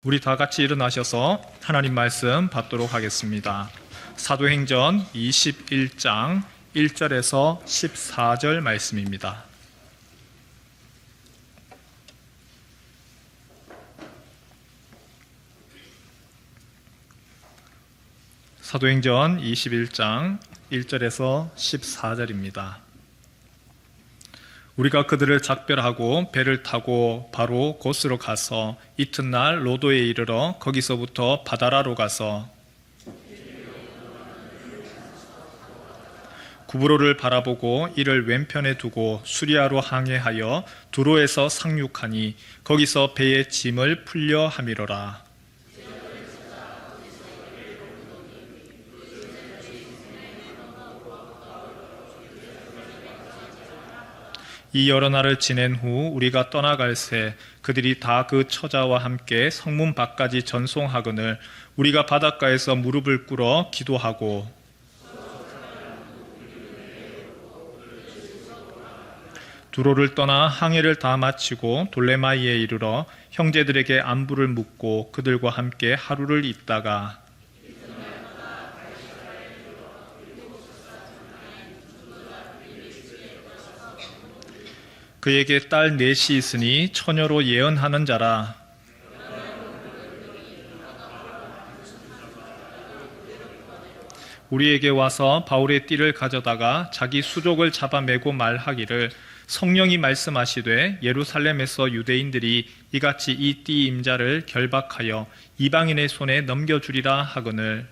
우리 다 같이 일어나셔서 하나님 말씀 받도록 하겠습니다. 사도행전 21장 1절에서 14절 말씀입니다. 사도행전 21장 1절에서 14절입니다. 우리가 그들을 작별하고 배를 타고 바로 곳으로 가서 이튿날 로도에 이르러 거기서부터 바다라로 가서 구브로를 바라보고 이를 왼편에 두고 수리아로 항해하여 두로에서 상륙하니 거기서 배의 짐을 풀려 함이로라. 이 여러 날을 지낸 후 우리가 떠나갈새 그들이 다 그 처자와 함께 성문 밖까지 전송하거늘 우리가 바닷가에서 무릎을 꿇어 기도하고 두로를 떠나 항해를 다 마치고 돌레마이에 이르러 형제들에게 안부를 묻고 그들과 함께 하루를 있다가 그에게 딸 넷이 있으니 처녀로 예언하는 자라. 우리에게 와서 바울의 띠를 가져다가 자기 수족을 잡아매고 말하기를 성령이 말씀하시되 예루살렘에서 유대인들이 이같이 이 띠 임자를 결박하여 이방인의 손에 넘겨주리라 하거늘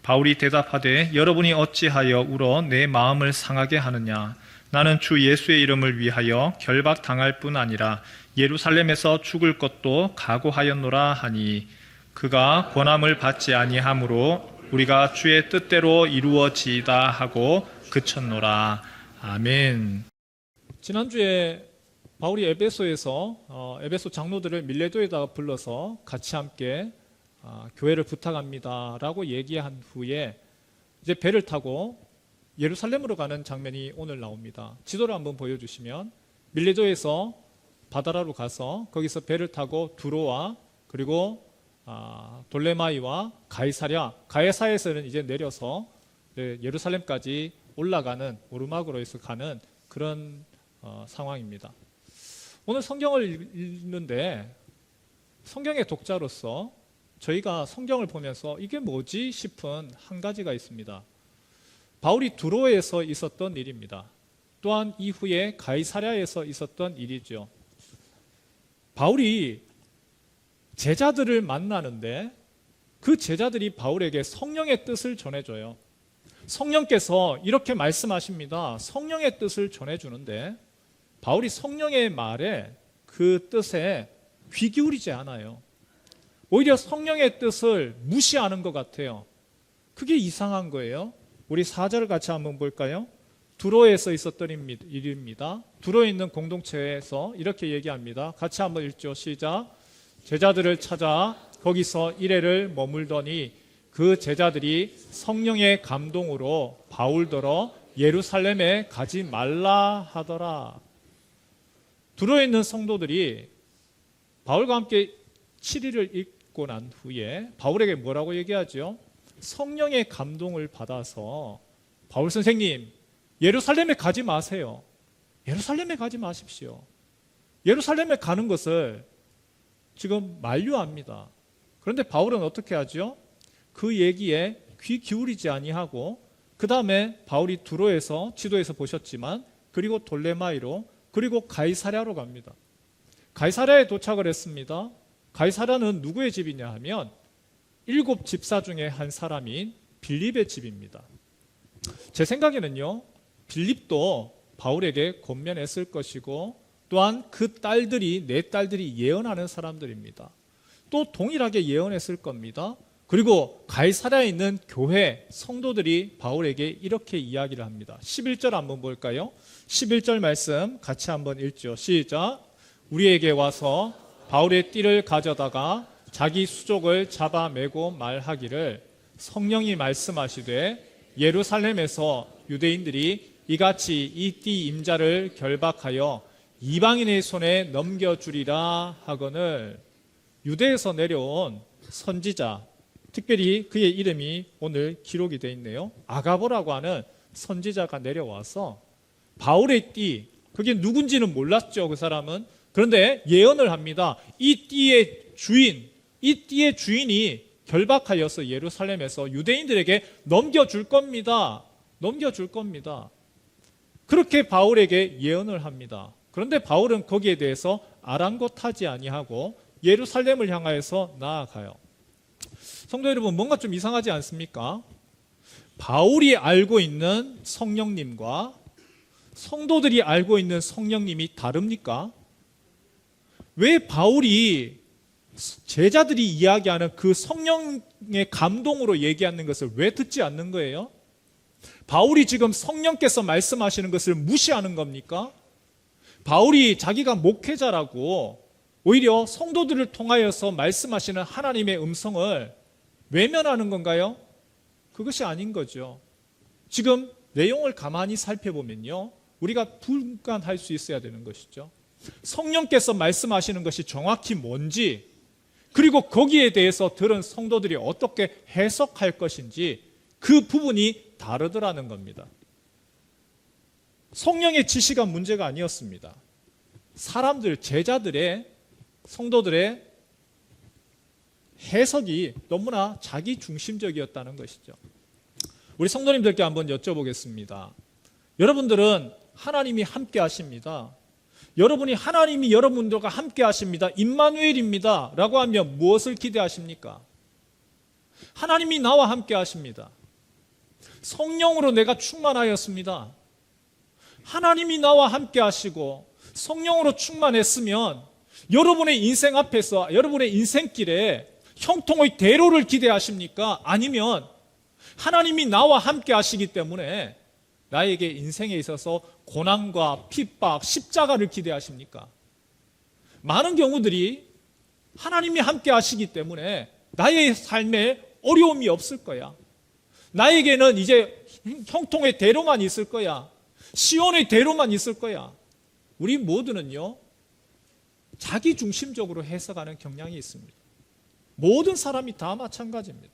바울이 대답하되 여러분이 어찌하여 울어 내 마음을 상하게 하느냐. 나는 주 예수의 이름을 위하여 결박당할 뿐 아니라 예루살렘에서 죽을 것도 각오하였노라 하니 그가 권함을 받지 아니하므로 우리가 주의 뜻대로 이루어지이다 하고 그쳤노라. 아멘. 지난주에 바울이 에베소에서 에베소 장로들을 밀레도에다가 불러서 같이 함께 교회를 부탁합니다 라고 얘기한 후에 이제 배를 타고 예루살렘으로 가는 장면이 오늘 나옵니다. 지도를 한번 보여주시면 밀레도에서 바다라로 가서 거기서 배를 타고 두로와 그리고 돌레마이와 가이사랴에서는 이제 내려서 예루살렘까지 올라가는 오르막으로서 가는 그런 상황입니다. 오늘 성경을 읽는데 성경의 독자로서 저희가 성경을 보면서 이게 뭐지 싶은 한 가지가 있습니다. 바울이 두로에서 있었던 일입니다. 또한 이후에 가이사랴에서 있었던 일이죠. 바울이 제자들을 만나는데 그 제자들이 바울에게 성령의 뜻을 전해줘요. 성령께서 이렇게 말씀하십니다. 성령의 뜻을 전해주는데 바울이 성령의 말에 그 뜻에 귀 기울이지 않아요. 오히려 성령의 뜻을 무시하는 것 같아요. 그게 이상한 거예요. 우리 4절을 같이 한번 볼까요? 두로에서 있었던 일입니다. 두로에 있는 공동체에서 이렇게 얘기합니다. 같이 한번 읽죠. 시작. 제자들을 찾아 거기서 이래를 머물더니 그 제자들이 성령의 감동으로 바울더러 예루살렘에 가지 말라 하더라. 두로에 있는 성도들이 바울과 함께 7일을 읽고 난 후에 바울에게 뭐라고 얘기하죠? 성령의 감동을 받아서 바울 선생님, 예루살렘에 가지 마세요. 예루살렘에 가지 마십시오. 예루살렘에 가는 것을 지금 만류합니다. 그런데 바울은 어떻게 하죠? 그 얘기에 귀 기울이지 아니하고 그 다음에 바울이 두로에서 지도에서 보셨지만 그리고 돌레마이로 그리고 가이사랴로 갑니다. 가이사랴에 도착을 했습니다. 가이사랴는 누구의 집이냐 하면 7 집사 중에 한 사람인 빌립의 집입니다. 제 생각에는요, 빌립도 바울에게 권면했을 것이고 또한 그 딸들이, 네 딸들이 예언하는 사람들입니다. 또 동일하게 예언했을 겁니다. 그리고 가이사랴에 있는 교회 성도들이 바울에게 이렇게 이야기를 합니다. 11절 한번 볼까요? 11절 말씀 같이 한번 읽죠. 시작. 우리에게 와서 바울의 띠를 가져다가 자기 수족을 잡아매고 말하기를 성령이 말씀하시되 예루살렘에서 유대인들이 이같이 이 띠 임자를 결박하여 이방인의 손에 넘겨주리라 하거늘. 유대에서 내려온 선지자, 특별히 그의 이름이 오늘 기록이 되어 있네요. 아가보라고 하는 선지자가 내려와서 바울의 띠, 그게 누군지는 몰랐죠, 그 사람은. 그런데 예언을 합니다. 이 띠의 주인이 결박하여서 예루살렘에서 유대인들에게 넘겨줄 겁니다. 넘겨줄 겁니다. 그렇게 바울에게 예언을 합니다. 그런데 바울은 거기에 대해서 아랑곳하지 아니하고 예루살렘을 향하여서 나아가요. 성도 여러분, 뭔가 좀 이상하지 않습니까? 바울이 알고 있는 성령님과 성도들이 알고 있는 성령님이 다릅니까? 왜 바울이 제자들이 이야기하는 그 성령의 감동으로 얘기하는 것을 왜 듣지 않는 거예요? 바울이 지금 성령께서 말씀하시는 것을 무시하는 겁니까? 바울이 자기가 목회자라고 오히려 성도들을 통하여서 말씀하시는 하나님의 음성을 외면하는 건가요? 그것이 아닌 거죠. 지금 내용을 가만히 살펴보면요, 우리가 분간할 수 있어야 되는 것이죠. 성령께서 말씀하시는 것이 정확히 뭔지, 그리고 거기에 대해서 들은 성도들이 어떻게 해석할 것인지 그 부분이 다르더라는 겁니다. 성령의 지시가 문제가 아니었습니다. 사람들, 제자들의, 성도들의 해석이 너무나 자기중심적이었다는 것이죠. 우리 성도님들께 한번 여쭤보겠습니다. 여러분들은 하나님이 함께 하십니다. 여러분이 하나님이 여러분들과 함께 하십니다. 임마누엘입니다 라고 하면 무엇을 기대하십니까? 하나님이 나와 함께 하십니다. 성령으로 내가 충만하였습니다. 하나님이 나와 함께 하시고 성령으로 충만했으면 여러분의 인생 앞에서, 여러분의 인생길에 형통의 대로를 기대하십니까? 아니면 하나님이 나와 함께 하시기 때문에 나에게 인생에 있어서 고난과 핍박, 십자가를 기대하십니까? 많은 경우들이 하나님이 함께 하시기 때문에 나의 삶에 어려움이 없을 거야. 나에게는 이제 형통의 대로만 있을 거야. 시온의 대로만 있을 거야. 우리 모두는요, 자기중심적으로 해석하는 경향이 있습니다. 모든 사람이 다 마찬가지입니다.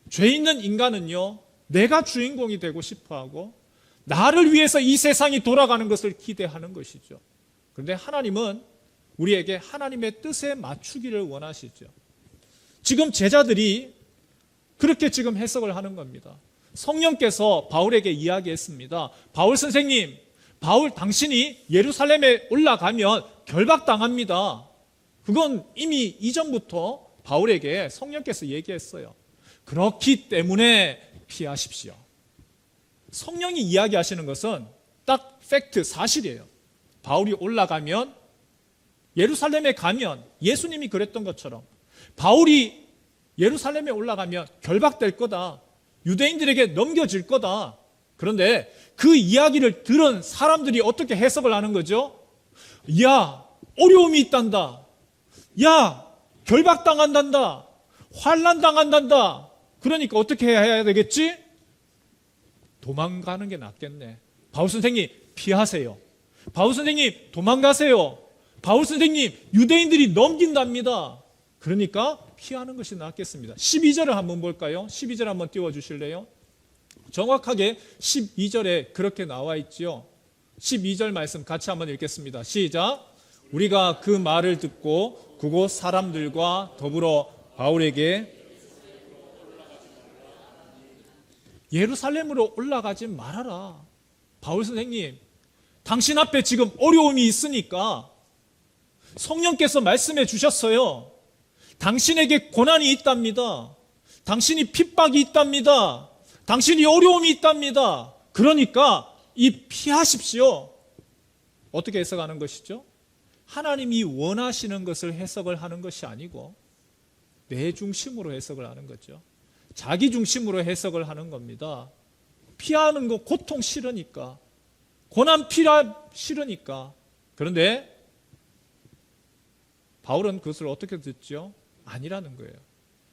죄 있는 인간은요, 내가 주인공이 되고 싶어하고 나를 위해서 이 세상이 돌아가는 것을 기대하는 것이죠. 그런데 하나님은 우리에게 하나님의 뜻에 맞추기를 원하시죠. 지금 제자들이 그렇게 지금 해석을 하는 겁니다. 성령께서 바울에게 이야기했습니다. 바울 선생님, 바울 당신이 예루살렘에 올라가면 결박당합니다. 그건 이미 이전부터 바울에게 성령께서 얘기했어요. 그렇기 때문에 피하십시오. 성령이 이야기하시는 것은 딱 팩트, 사실이에요. 바울이 올라가면, 예루살렘에 가면 예수님이 그랬던 것처럼 바울이 예루살렘에 올라가면 결박될 거다. 유대인들에게 넘겨질 거다. 그런데 그 이야기를 들은 사람들이 어떻게 해석을 하는 거죠? 야, 어려움이 있단다. 야, 결박당한단다. 환난당한단다. 그러니까 어떻게 해야 되겠지? 도망가는 게 낫겠네. 바울 선생님, 피하세요. 바울 선생님, 도망가세요. 바울 선생님, 유대인들이 넘긴답니다. 그러니까 피하는 것이 낫겠습니다. 12절을 한번 볼까요? 12절 한번 띄워주실래요? 정확하게 12절에 그렇게 나와 있지요. 12절 말씀 같이 한번 읽겠습니다. 시작. 우리가 그 말을 듣고 그곳 사람들과 더불어 바울에게 예루살렘으로 올라가지 말아라. 바울 선생님, 당신 앞에 지금 어려움이 있으니까 성령께서 말씀해 주셨어요. 당신에게 고난이 있답니다. 당신이 핍박이 있답니다. 당신이 어려움이 있답니다. 그러니까 이 피하십시오. 어떻게 해석하는 것이죠? 하나님이 원하시는 것을 해석을 하는 것이 아니고 내 중심으로 해석을 하는 거죠. 자기 중심으로 해석을 하는 겁니다. 피하는 거 고통 싫으니까, 고난 싫으니까. 그런데 바울은 그것을 어떻게 듣죠? 아니라는 거예요.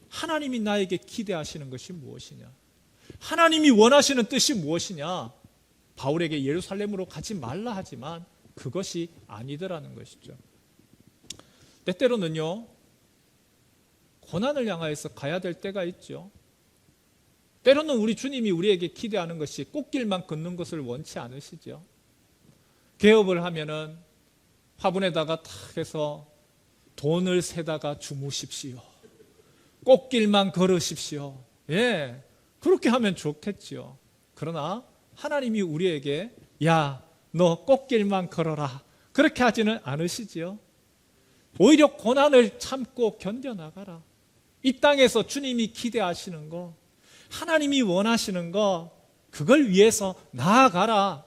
하나님이 나에게 기대하시는 것이 무엇이냐? 하나님이 원하시는 뜻이 무엇이냐? 바울에게 예루살렘으로 가지 말라 하지만 그것이 아니더라는 것이죠. 때때로는요, 고난을 향하여서 가야 될 때가 있죠. 때로는 우리 주님이 우리에게 기대하는 것이 꽃길만 걷는 것을 원치 않으시죠. 개업을 하면은 화분에다가 탁 해서 돈을 세다가 주무십시오. 꽃길만 걸으십시오. 예, 그렇게 하면 좋겠죠. 그러나 하나님이 우리에게 야, 너 꽃길만 걸어라, 그렇게 하지는 않으시지요. 오히려 고난을 참고 견뎌나가라. 이 땅에서 주님이 기대하시는 거, 하나님이 원하시는 거, 그걸 위해서 나아가라.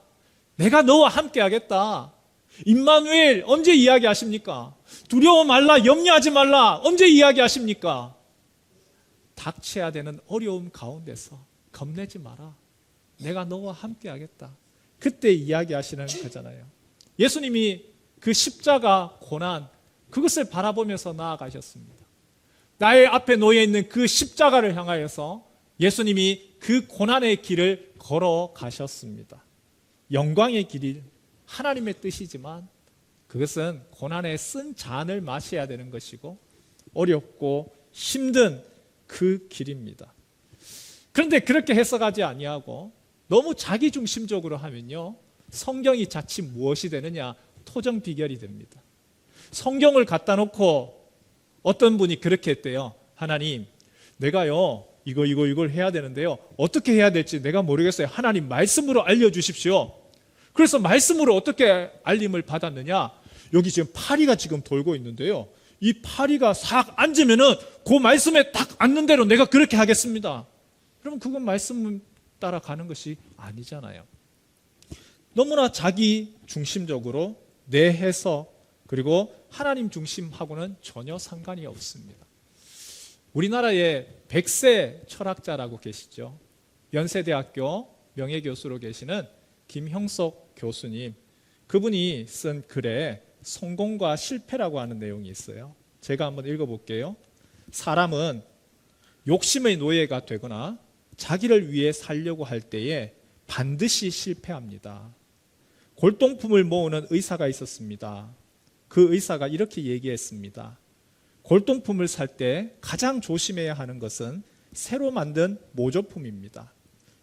내가 너와 함께 하겠다. 임마누엘 언제 이야기하십니까? 두려워 말라, 염려하지 말라 언제 이야기하십니까? 닥쳐야 되는 어려움 가운데서 겁내지 마라. 내가 너와 함께 하겠다. 그때 이야기하시는 거잖아요. 예수님이 그 십자가 고난, 그것을 바라보면서 나아가셨습니다. 나의 앞에 놓여 있는 그 십자가를 향하여서 예수님이 그 고난의 길을 걸어가셨습니다. 영광의 길이 하나님의 뜻이지만 그것은 고난에 쓴 잔을 마셔야 되는 것이고 어렵고 힘든 그 길입니다. 그런데 그렇게 해석하지 아니하고 너무 자기중심적으로 하면요, 성경이 자칫 무엇이 되느냐? 토정 비결이 됩니다. 성경을 갖다 놓고 어떤 분이 그렇게 했대요. 하나님, 내가요 이걸 해야 되는데요, 어떻게 해야 될지 내가 모르겠어요. 하나님 말씀으로 알려주십시오. 그래서 말씀으로 어떻게 알림을 받았느냐? 여기 지금 파리가 지금 돌고 있는데요, 이 파리가 싹 앉으면은 그 말씀에 딱 앉는 대로 내가 그렇게 하겠습니다. 그러면 그건 말씀 따라가는 것이 아니잖아요. 너무나 자기 중심적으로 내 해석 그리고 하나님 중심하고는 전혀 상관이 없습니다. 우리나라에 백세 철학자라고 계시죠. 연세대학교 명예교수로 계시는 김형석 교수님, 그분이 쓴 글에 성공과 실패라고 하는 내용이 있어요. 제가 한번 읽어볼게요. 사람은 욕심의 노예가 되거나 자기를 위해 살려고 할 때에 반드시 실패합니다. 골동품을 모으는 의사가 있었습니다. 그 의사가 이렇게 얘기했습니다. 골동품을 살 때 가장 조심해야 하는 것은 새로 만든 모조품입니다.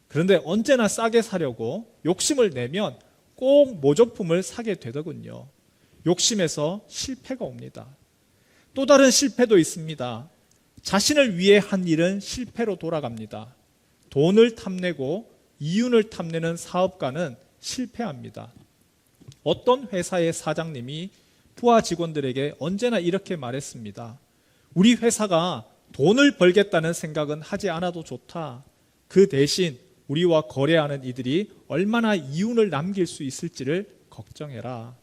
그런데 언제나 싸게 사려고 욕심을 내면 꼭 모조품을 사게 되더군요. 욕심에서 실패가 옵니다. 또 다른 실패도 있습니다. 자신을 위해 한 일은 실패로 돌아갑니다. 돈을 탐내고 이윤을 탐내는 사업가는 실패합니다. 어떤 회사의 사장님이 부하 직원들에게 언제나 이렇게 말했습니다. 우리 회사가 돈을 벌겠다는 생각은 하지 않아도 좋다. 그 대신 우리와 거래하는 이들이 얼마나 이윤을 남길 수 있을지를 걱정해라.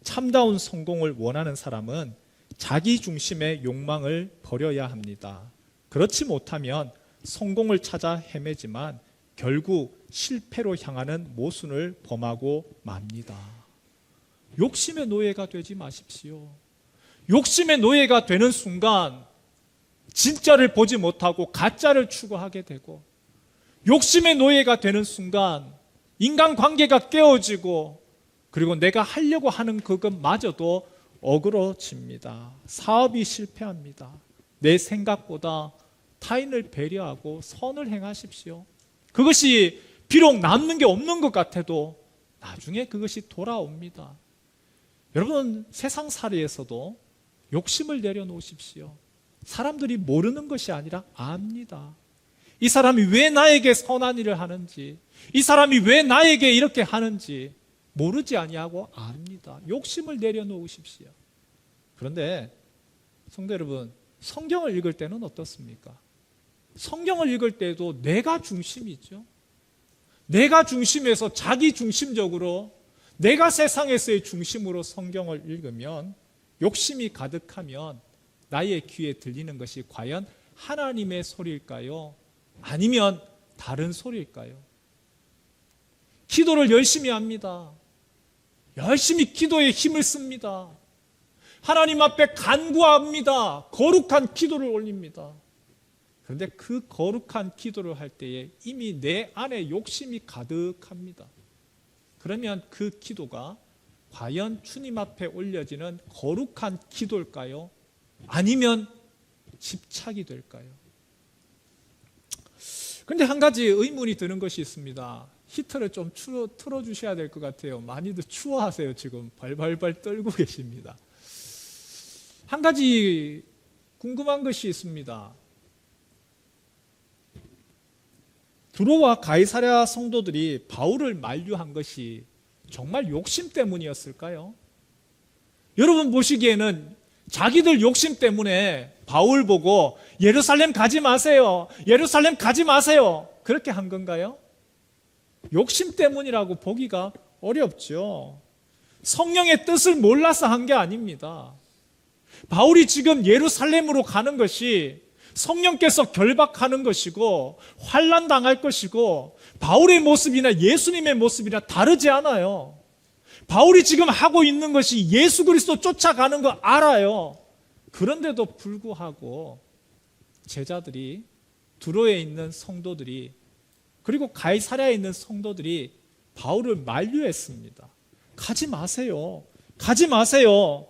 참다운 성공을 원하는 사람은 자기 중심의 욕망을 버려야 합니다. 그렇지 못하면 성공을 찾아 헤매지만 결국 실패로 향하는 모순을 범하고 맙니다. 욕심의 노예가 되지 마십시오. 욕심의 노예가 되는 순간 진짜를 보지 못하고 가짜를 추구하게 되고, 욕심의 노예가 되는 순간 인간관계가 깨어지고, 그리고 내가 하려고 하는 그것마저도 어그러집니다. 사업이 실패합니다. 내 생각보다 타인을 배려하고 선을 행하십시오. 그것이 비록 남는 게 없는 것 같아도 나중에 그것이 돌아옵니다. 여러분, 세상살이에서도 욕심을 내려놓으십시오. 사람들이 모르는 것이 아니라 압니다. 이 사람이 왜 나에게 선한 일을 하는지, 이 사람이 왜 나에게 이렇게 하는지 모르지 아니하고 압니다. 욕심을 내려놓으십시오. 그런데 성도 여러분, 성경을 읽을 때는 어떻습니까? 성경을 읽을 때도 내가 중심이죠. 내가 중심에서 자기 중심적으로 내가 세상에서의 중심으로 성경을 읽으면, 욕심이 가득하면 나의 귀에 들리는 것이 과연 하나님의 소리일까요? 아니면 다른 소리일까요? 기도를 열심히 합니다. 열심히 기도에 힘을 씁니다. 하나님 앞에 간구합니다. 거룩한 기도를 올립니다. 그런데 그 거룩한 기도를 할 때에 이미 내 안에 욕심이 가득합니다. 그러면 그 기도가 과연 주님 앞에 올려지는 거룩한 기도일까요? 아니면 집착이 될까요? 그런데 한 가지 의문이 드는 것이 있습니다. 히터를 좀 틀어주셔야 될 것 같아요. 많이들 추워하세요. 지금 발발발 떨고 계십니다. 한 가지 궁금한 것이 있습니다. 두로와 가이사랴 성도들이 바울을 만류한 것이 정말 욕심 때문이었을까요? 여러분 보시기에는 자기들 욕심 때문에 바울 보고 예루살렘 가지 마세요. 예루살렘 가지 마세요. 그렇게 한 건가요? 욕심 때문이라고 보기가 어렵죠. 성령의 뜻을 몰라서 한 게 아닙니다. 바울이 지금 예루살렘으로 가는 것이 성령께서 결박하는 것이고 환난당할 것이고 바울의 모습이나 예수님의 모습이나 다르지 않아요. 바울이 지금 하고 있는 것이 예수 그리스도 쫓아가는 거 알아요. 그런데도 불구하고 제자들이 두로에 있는 성도들이 그리고 가이사랴에 있는 성도들이 바울을 만류했습니다. 가지 마세요. 가지 마세요.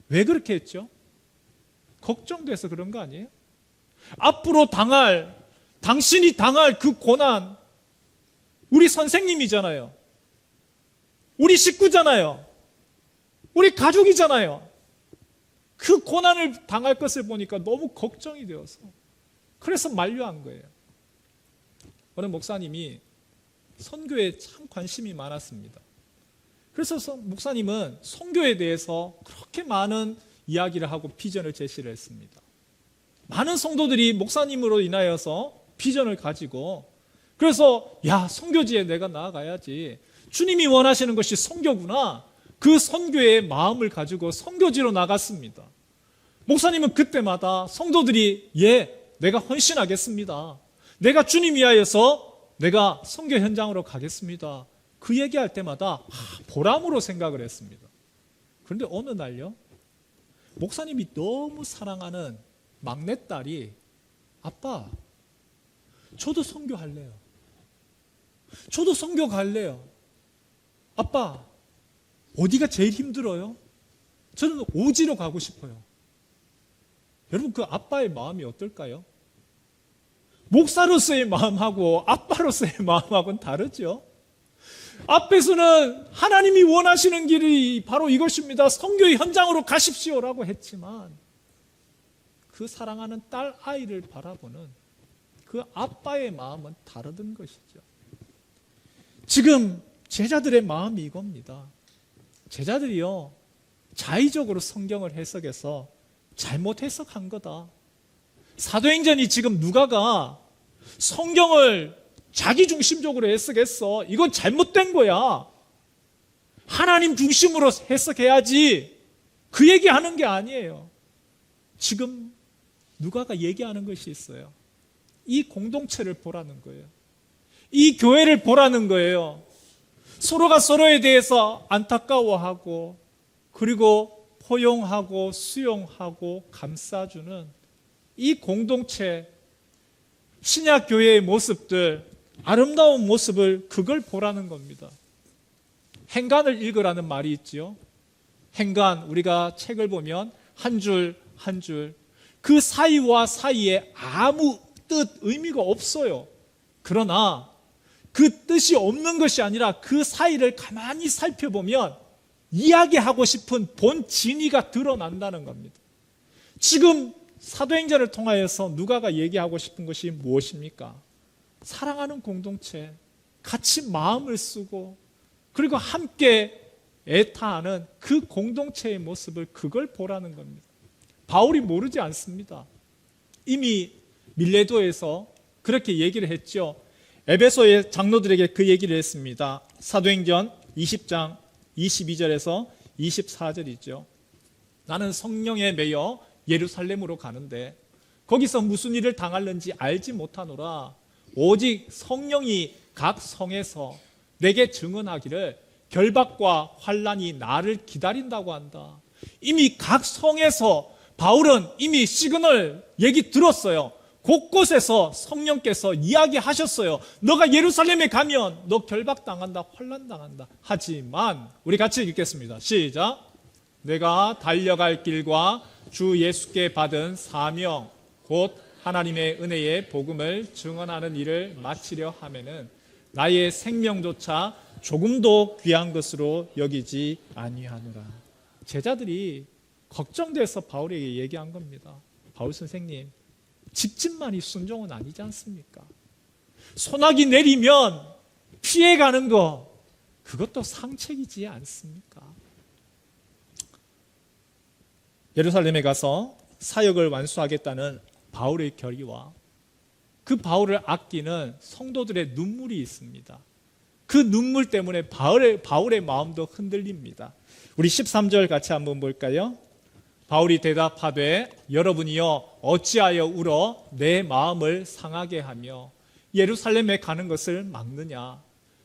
왜 그렇게 했죠? 걱정돼서 그런 거 아니에요? 앞으로 당신이 당할 그 고난, 우리 선생님이잖아요. 우리 식구잖아요. 우리 가족이잖아요. 그 고난을 당할 것을 보니까 너무 걱정이 되어서 그래서 만류한 거예요. 어느 목사님이 선교에 참 관심이 많았습니다. 그래서 목사님은 선교에 대해서 그렇게 많은 이야기를 하고 비전을 제시를 했습니다. 많은 성도들이 목사님으로 인하여서 비전을 가지고 그래서 선교지에 내가 나아가야지. 주님이 원하시는 것이 선교구나. 그 선교의 마음을 가지고 선교지로 나갔습니다. 목사님은 그때마다 성도들이 내가 헌신하겠습니다. 내가 주님 위하여서 내가 선교 현장으로 가겠습니다. 그 얘기할 때마다 보람으로 생각을 했습니다. 그런데 어느 날요, 목사님이 너무 사랑하는 막내딸이 아빠, 저도 선교할래요. 저도 선교 갈래요. 아빠, 어디가 제일 힘들어요? 저는 오지로 가고 싶어요. 여러분, 그 아빠의 마음이 어떨까요? 목사로서의 마음하고 아빠로서의 마음하고는 다르죠. 앞에서는 하나님이 원하시는 길이 바로 이것입니다. 선교의 현장으로 가십시오라고 했지만 그 사랑하는 딸 아이를 바라보는 그 아빠의 마음은 다르던 것이죠. 지금 제자들의 마음이 이겁니다. 제자들이요, 자의적으로 성경을 해석해서 잘못 해석한 거다. 사도행전이 지금 누가가 성경을 자기 중심적으로 해석했어. 이건 잘못된 거야. 하나님 중심으로 해석해야지. 그 얘기하는 게 아니에요. 지금 누가가 얘기하는 것이 있어요. 이 공동체를 보라는 거예요. 이 교회를 보라는 거예요. 서로가 서로에 대해서 안타까워하고 그리고 포용하고 수용하고 감싸주는 이 공동체, 신약교회의 모습들, 아름다운 모습을 그걸 보라는 겁니다. 행간을 읽으라는 말이 있지요. 행간, 우리가 책을 보면 한 줄 한 줄, 그 사이와 사이에 아무 뜻, 의미가 없어요. 그러나 그 뜻이 없는 것이 아니라 그 사이를 가만히 살펴보면 이야기하고 싶은 본 진의가 드러난다는 겁니다. 지금 사도행전을 통하여서 누가가 얘기하고 싶은 것이 무엇입니까? 사랑하는 공동체, 같이 마음을 쓰고 그리고 함께 애타하는 그 공동체의 모습을 그걸 보라는 겁니다. 바울이 모르지 않습니다. 이미 밀레도에서 그렇게 얘기를 했죠. 에베소의 장로들에게 그 얘기를 했습니다. 사도행전 20장 22절에서 24절이죠. 나는 성령에 매여 예루살렘으로 가는데 거기서 무슨 일을 당할는지 알지 못하노라. 오직 성령이 각 성에서 내게 증언하기를 결박과 환난이 나를 기다린다고 한다. 이미 각 성에서 바울은 이미 시그널 얘기 들었어요. 곳곳에서 성령께서 이야기하셨어요. 너가 예루살렘에 가면 너 결박당한다, 환난당한다. 하지만 우리 같이 읽겠습니다. 시작. 내가 달려갈 길과 주 예수께 받은 사명 곧 하나님의 은혜의 복음을 증언하는 일을 마치려 하면은 나의 생명조차 조금도 귀한 것으로 여기지 아니하노라. 제자들이 걱정돼서 바울에게 얘기한 겁니다. 바울 선생님, 직진만이 순종은 아니지 않습니까? 소나기 내리면 피해가는 거, 그것도 상책이지 않습니까? 예루살렘에 가서 사역을 완수하겠다는 바울의 결의와 그 바울을 아끼는 성도들의 눈물이 있습니다. 그 눈물 때문에 바울의 마음도 흔들립니다. 우리 13절 같이 한번 볼까요? 바울이 대답하되 여러분이여 어찌하여 울어 내 마음을 상하게 하며 예루살렘에 가는 것을 막느냐.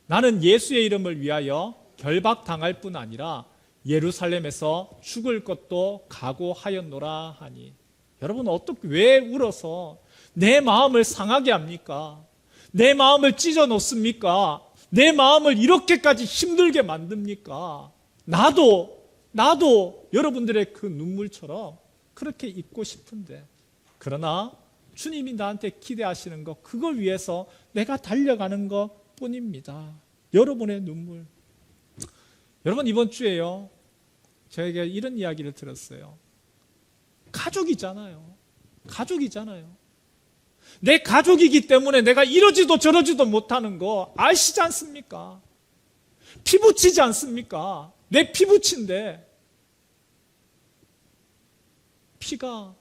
나는 예수의 이름을 위하여 결박당할 뿐 아니라 예루살렘에서 죽을 것도 각오하였노라 하니. 여러분, 왜 울어서 내 마음을 상하게 합니까? 내 마음을 찢어 놓습니까? 내 마음을 이렇게까지 힘들게 만듭니까? 나도 여러분들의 그 눈물처럼 그렇게 잊고 싶은데, 그러나 주님이 나한테 기대하시는 것, 그걸 위해서 내가 달려가는 것 뿐입니다. 여러분의 눈물. 여러분, 이번 주에요, 저에게 이런 이야기를 들었어요. 가족이잖아요. 내 가족이기 때문에 내가 이러지도 저러지도 못하는 거 아시지 않습니까? 피부치지 않습니까? 내 피부친데 피가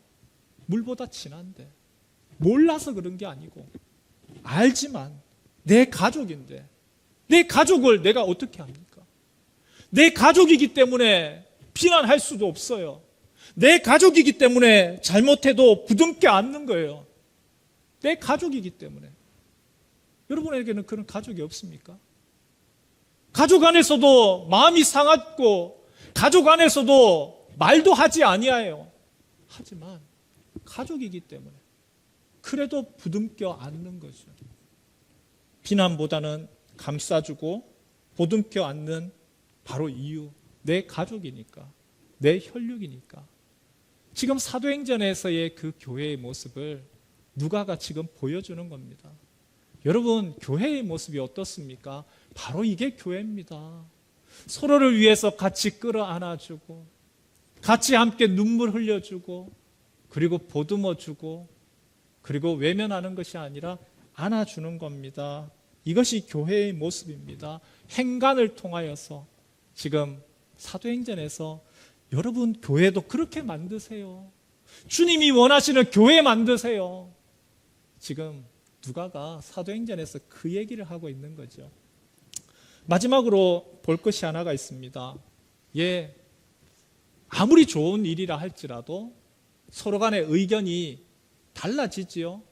물보다 진한데, 몰라서 그런 게 아니고 알지만 내 가족인데 내 가족을 내가 어떻게 합니까? 내 가족이기 때문에 비난할 수도 없어요. 내 가족이기 때문에 잘못해도 부둥켜 안는 거예요. 내 가족이기 때문에. 여러분에게는 그런 가족이 없습니까? 가족 안에서도 마음이 상하고 가족 안에서도 말도 하지 아니하여. 하지만 가족이기 때문에 그래도 부둥켜 안는 거죠. 비난보다는 감싸주고 보듬켜 안는 바로 이유, 내 가족이니까, 내 혈육이니까. 지금 사도행전에서의 그 교회의 모습을 누가가 지금 보여주는 겁니다. 여러분, 교회의 모습이 어떻습니까? 바로 이게 교회입니다. 서로를 위해서 같이 끌어안아주고, 같이 함께 눈물 흘려주고, 그리고 보듬어주고, 그리고 외면하는 것이 아니라 안아주는 겁니다. 이것이 교회의 모습입니다. 행간을 통하여서 지금 사도행전에서 여러분 교회도 그렇게 만드세요. 주님이 원하시는 교회 만드세요. 지금 누가가 사도행전에서 그 얘기를 하고 있는 거죠. 마지막으로 볼 것이 하나가 있습니다. 아무리 좋은 일이라 할지라도 서로 간의 의견이 달라지지요.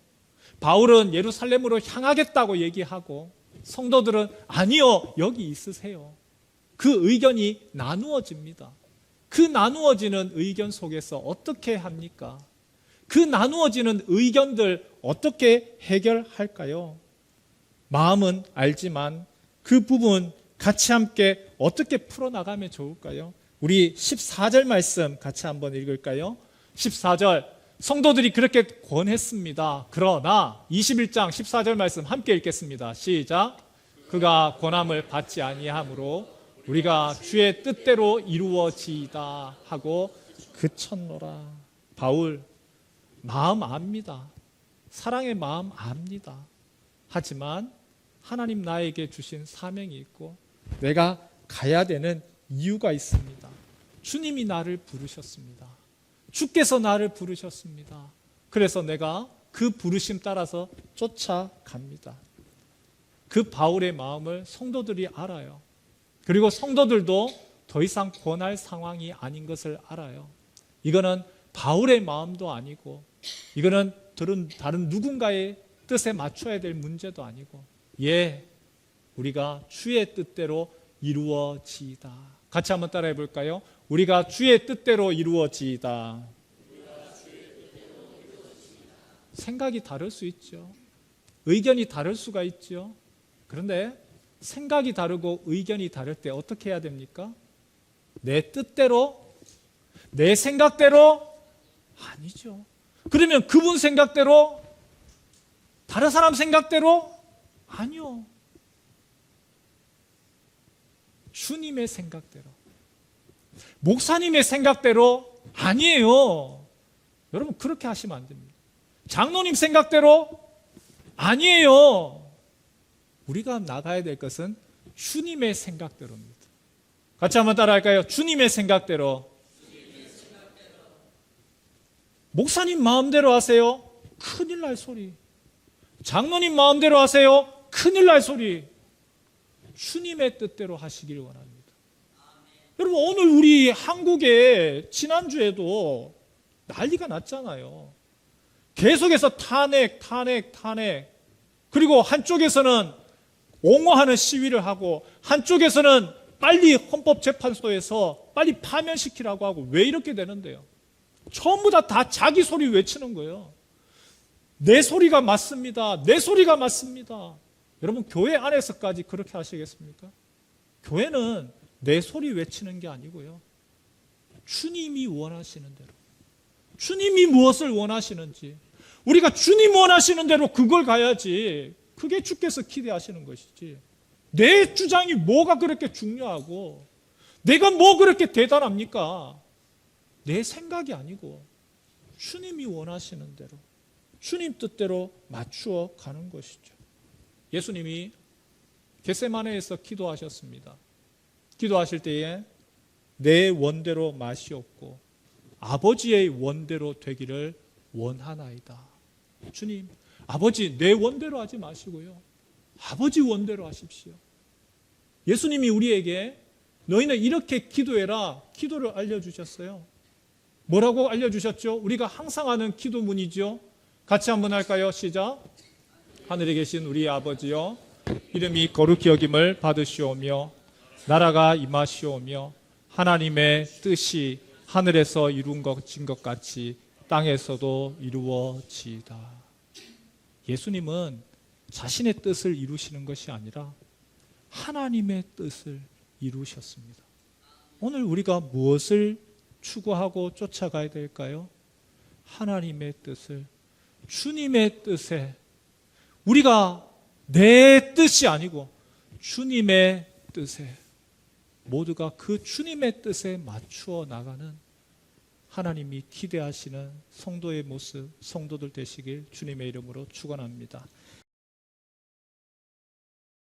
바울은 예루살렘으로 향하겠다고 얘기하고 성도들은 아니요, 여기 있으세요. 그 의견이 나누어집니다. 그 나누어지는 의견 속에서 어떻게 합니까? 그 나누어지는 의견들 어떻게 해결할까요? 마음은 알지만 그 부분 같이 함께 어떻게 풀어나가면 좋을까요? 우리 14절 말씀 같이 한번 읽을까요? 14절, 성도들이 그렇게 권했습니다. 그러나 21장 14절 말씀 함께 읽겠습니다. 시작. 그가 권함을 받지 아니하므로 우리가 주의 뜻대로 이루어지이다 하고 그쳤노라. 바울 마음 압니다. 사랑의 마음 압니다. 하지만 하나님 나에게 주신 사명이 있고 내가 가야 되는 이유가 있습니다. 주님이 나를 부르셨습니다. 주께서 나를 부르셨습니다. 그래서 내가 그 부르심 따라서 쫓아갑니다. 그 바울의 마음을 성도들이 알아요. 그리고 성도들도 더 이상 권할 상황이 아닌 것을 알아요. 이거는 바울의 마음도 아니고 이거는 다른 누군가의 뜻에 맞춰야 될 문제도 아니고 우리가 주의 뜻대로 이루어지이다. 같이 한번 따라해 볼까요? 우리가 주의 뜻대로 이루어지이다. 생각이 다를 수 있죠. 의견이 다를 수가 있죠. 그런데 생각이 다르고 의견이 다를 때 어떻게 해야 됩니까? 내 뜻대로, 내 생각대로 아니죠. 그러면 그분 생각대로, 다른 사람 생각대로 아니요. 주님의 생각대로, 목사님의 생각대로 아니에요. 여러분 그렇게 하시면 안 됩니다. 장로님 생각대로 아니에요. 우리가 나가야 될 것은 주님의 생각대로입니다. 같이 한번 따라할까요? 주님의 생각대로. 목사님 마음대로 하세요. 큰일 날 소리. 장로님 마음대로 하세요. 큰일 날 소리. 주님의 뜻대로 하시길 원합니다. 여러분 오늘 우리 한국에 지난주에도 난리가 났잖아요. 계속해서 탄핵. 그리고 한쪽에서는 옹호하는 시위를 하고 한쪽에서는 빨리 헌법재판소에서 빨리 파면시키라고 하고. 왜 이렇게 되는데요? 전부 다 자기 소리 외치는 거예요. 내 소리가 맞습니다. 내 소리가 맞습니다. 여러분 교회 안에서까지 그렇게 하시겠습니까? 교회는 내 소리 외치는 게 아니고요. 주님이 원하시는 대로, 주님이 무엇을 원하시는지 우리가 주님 원하시는 대로 그걸 가야지. 그게 주께서 기대하시는 것이지. 내 주장이 뭐가 그렇게 중요하고 내가 뭐 그렇게 대단합니까? 내 생각이 아니고 주님이 원하시는 대로, 주님 뜻대로 맞추어 가는 것이죠. 예수님이 겟세마네에서 기도하셨습니다. 기도하실 때에 내 원대로 마시옵고 아버지의 원대로 되기를 원하나이다. 주님, 아버지 내 원대로 하지 마시고요. 아버지 원대로 하십시오. 예수님이 우리에게 너희는 이렇게 기도해라 기도를 알려주셨어요. 뭐라고 알려주셨죠? 우리가 항상 하는 기도문이죠. 같이 한번 할까요? 시작. 하늘에 계신 우리 아버지여, 이름이 거룩히 여김을 받으시오며 나라가 임하시오며 하나님의 뜻이 하늘에서 이룬 것 같이 땅에서도 이루어지이다. 예수님은 자신의 뜻을 이루시는 것이 아니라 하나님의 뜻을 이루셨습니다. 오늘 우리가 무엇을 추구하고 쫓아가야 될까요? 하나님의 뜻을, 주님의 뜻에, 우리가 내 뜻이 아니고 주님의 뜻에, 모두가 그 주님의 뜻에 맞추어 나가는 하나님이 기대하시는 성도의 모습, 성도들 되시길 주님의 이름으로 축원합니다.